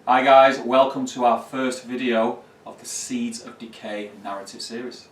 Hi guys, welcome to our first video of the Seeds of Decay narrative series.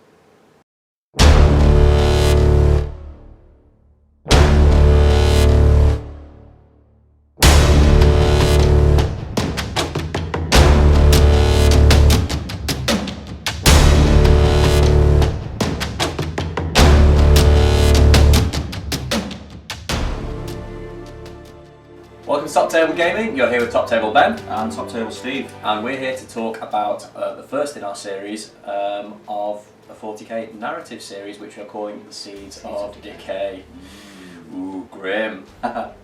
Welcome to Top Table Gaming. You're here with Top Table Ben And Top Table Steve. and we're here to talk about the first in our series of a 40k narrative series, which we're calling the Seeds of Decay. Ooh, grim. The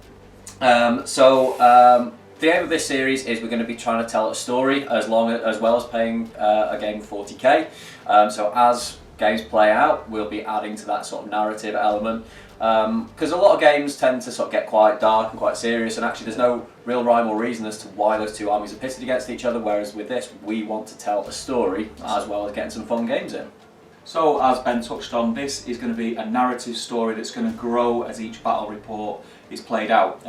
aim of this series is we're going to be trying to tell a story as well as playing a game of 40k. So as games play out, we'll be adding to that sort of narrative element. Because a lot of games tend to sort of get quite dark and quite serious, and actually there's no real rhyme or reason as to why those two armies are pitted against each other, whereas with this we want to tell a story as well as getting some fun games in. So as Ben touched on, this is going to be a narrative story that's going to grow as each battle report is played out.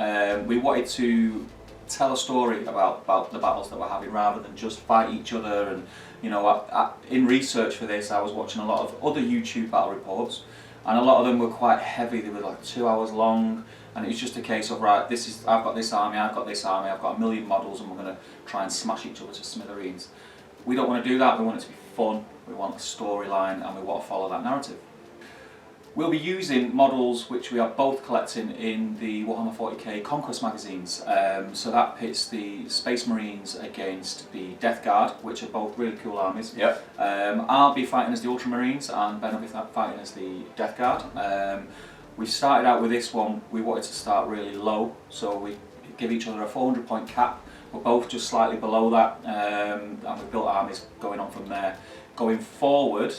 We wanted to tell a story about the battles that we're having rather than just fight each other. And you know, in research for this I was watching a lot of other YouTube battle reports, and a lot of them were quite heavy. They were like 2 hours long, and it was just a case of, right, I've got this army, I've got this army, I've got a million models, and we're going to try and smash each other to smithereens. We don't want to do that. We want it to be fun, we want a storyline, and we want to follow that narrative. We'll be using models which we are both collecting in the Warhammer 40k Conquest magazines. So that pits the Space Marines against the Death Guard, which are both really cool armies. Yep. I'll be fighting as the Ultramarines and Ben will be fighting as the Death Guard. We started out with this one, we wanted to start really low, so we give each other a 400 point cap. We're both just slightly below that, and we've built armies going on from there. Going forward,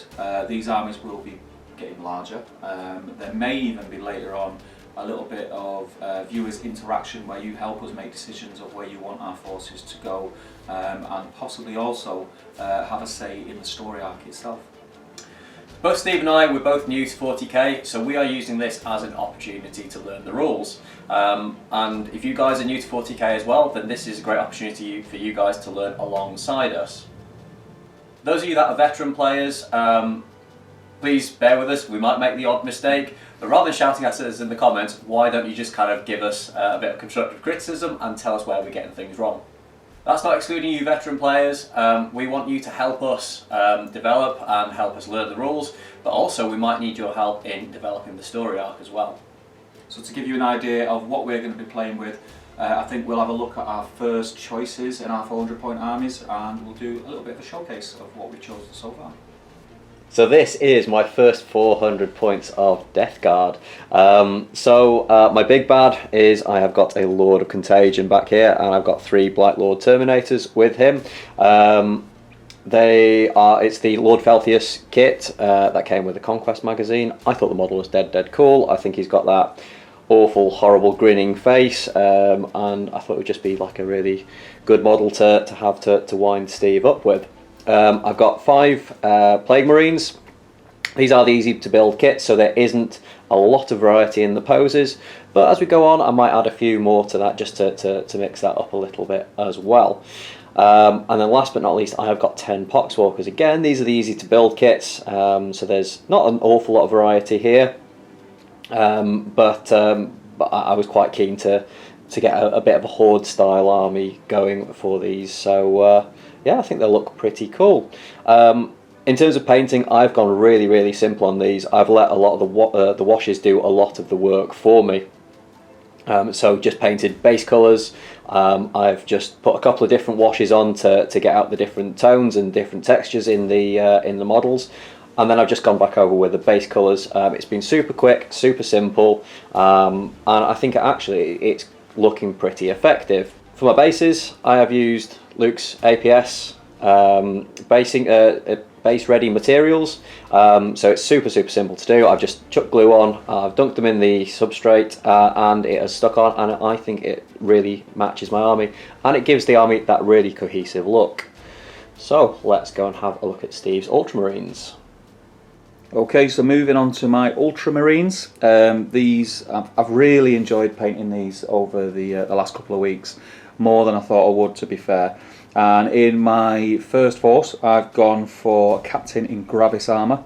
these armies will be getting larger. There may even be later on a little bit of viewers interaction where you help us make decisions of where you want our forces to go, and possibly also have a say in the story arc itself. Both Steve and I, we're both new to 40k, so we are using this as an opportunity to learn the rules. And if you guys are new to 40k as well, then this is a great opportunity for you guys to learn alongside us. Those of you that are veteran players, please bear with us, we might make the odd mistake, but rather than shouting at us in the comments, why don't you just kind of give us a bit of constructive criticism and tell us where we're getting things wrong. That's not excluding you veteran players. We want you to help us develop and help us learn the rules, but also we might need your help in developing the story arc as well. So to give you an idea of what we're going to be playing with, I think we'll have a look at our first choices in our 400 point armies, and we'll do a little bit of a showcase of what we've chosen so far. So this is my first 400 points of Death Guard. My big bad is I have got a Lord of Contagion back here, and I've got 3 Blight Lord Terminators with him. It's the Lord Felthius kit that came with the Conquest magazine. I thought the model was dead cool. I think he's got that awful, horrible, grinning face, and I thought it would just be like a really good model to have to wind Steve up with. I've got 5 Plague Marines. These are the easy to build kits, so there isn't a lot of variety in the poses, but as we go on I might add a few more to that just to mix that up a little bit as well. And then last but not least, I have got 10 Poxwalkers. Again, these are the easy to build kits, so there's not an awful lot of variety here, but I was quite keen to get a bit of a horde style army going for these, so yeah, I think they'll look pretty cool. In terms of painting, I've gone really simple on these. I've let a lot of the washes do a lot of the work for me. So just painted base colours. I've just put a couple of different washes on to get out the different tones and different textures in the models. And then I've just gone back over with the base colours. It's been super quick, super simple, and I think actually it's looking pretty effective. For my bases, I have used Luke's APS base ready materials, so it's super simple to do. I've just chucked glue on, I've dunked them in the substrate, and it has stuck on, and I think it really matches my army, and it gives the army that really cohesive look. So let's go and have a look at Steve's Ultramarines. Okay, so moving on to my Ultramarines. I've really enjoyed painting these over the last couple of weeks. more than I thought I would, to be fair. And in my first force, I've gone for Captain in Gravis armour.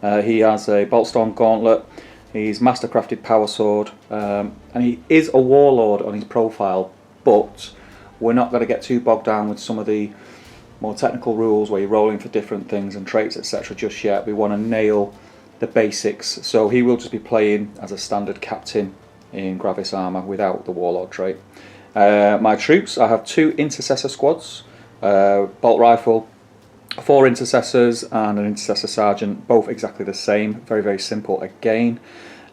He has a Boltstorm Gauntlet, he's Mastercrafted Power Sword, and he is a Warlord on his profile, but we're not going to get too bogged down with some of the more technical rules where you're rolling for different things and traits, etc. just yet. We want to nail the basics, so he will just be playing as a standard captain in Gravis armour without the Warlord trait. My troops, I have 2 Intercessor squads, Bolt Rifle, 4 Intercessors and an Intercessor Sergeant, both exactly the same, very very simple again.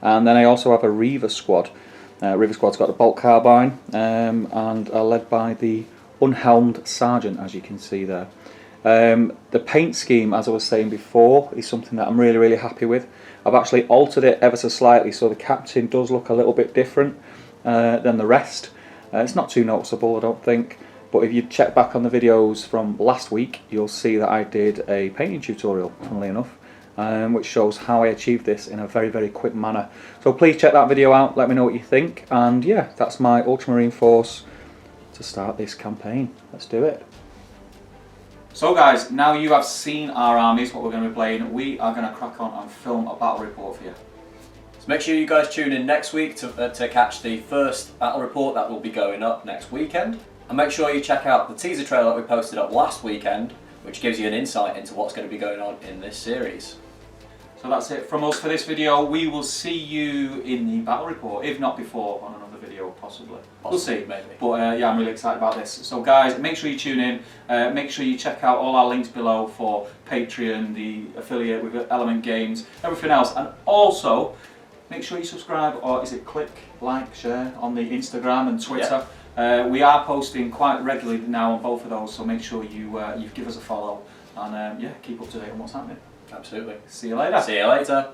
And then I also have a Reaver squad. Reaver squad's got a Bolt Carbine and are led by the Unhelmed Sergeant, as you can see there. The paint scheme, as I was saying before, is something that I'm really happy with. I've actually altered it ever so slightly, so the captain does look a little bit different than the rest. It's not too noticeable, I don't think, but if you check back on the videos from last week, you'll see that I did a painting tutorial, funnily enough, which shows how I achieved this in a very quick manner. So please check that video out, let me know what you think, and yeah, that's my Ultramarine force to start this campaign. Let's do it. So guys, now you have seen our armies, what we're going to be playing, we are going to crack on and film a battle report for you. So make sure you guys tune in next week to catch the first battle report that will be going up next weekend. And make sure you check out the teaser trailer that we posted up last weekend, which gives you an insight into what's going to be going on in this series. So that's it from us for this video. We will see you in the battle report, if not before, on another video, possibly. We'll see, maybe. But yeah, I'm really excited about this. So guys, make sure you tune in. Make sure you check out all our links below for Patreon, the affiliate with Element Games, everything else. And also, make sure you subscribe, or is it click, like, share on the Instagram and Twitter. Yeah. We are posting quite regularly now on both of those, so make sure you give us a follow and yeah, keep up to date on what's happening. Absolutely. See you later. See you later.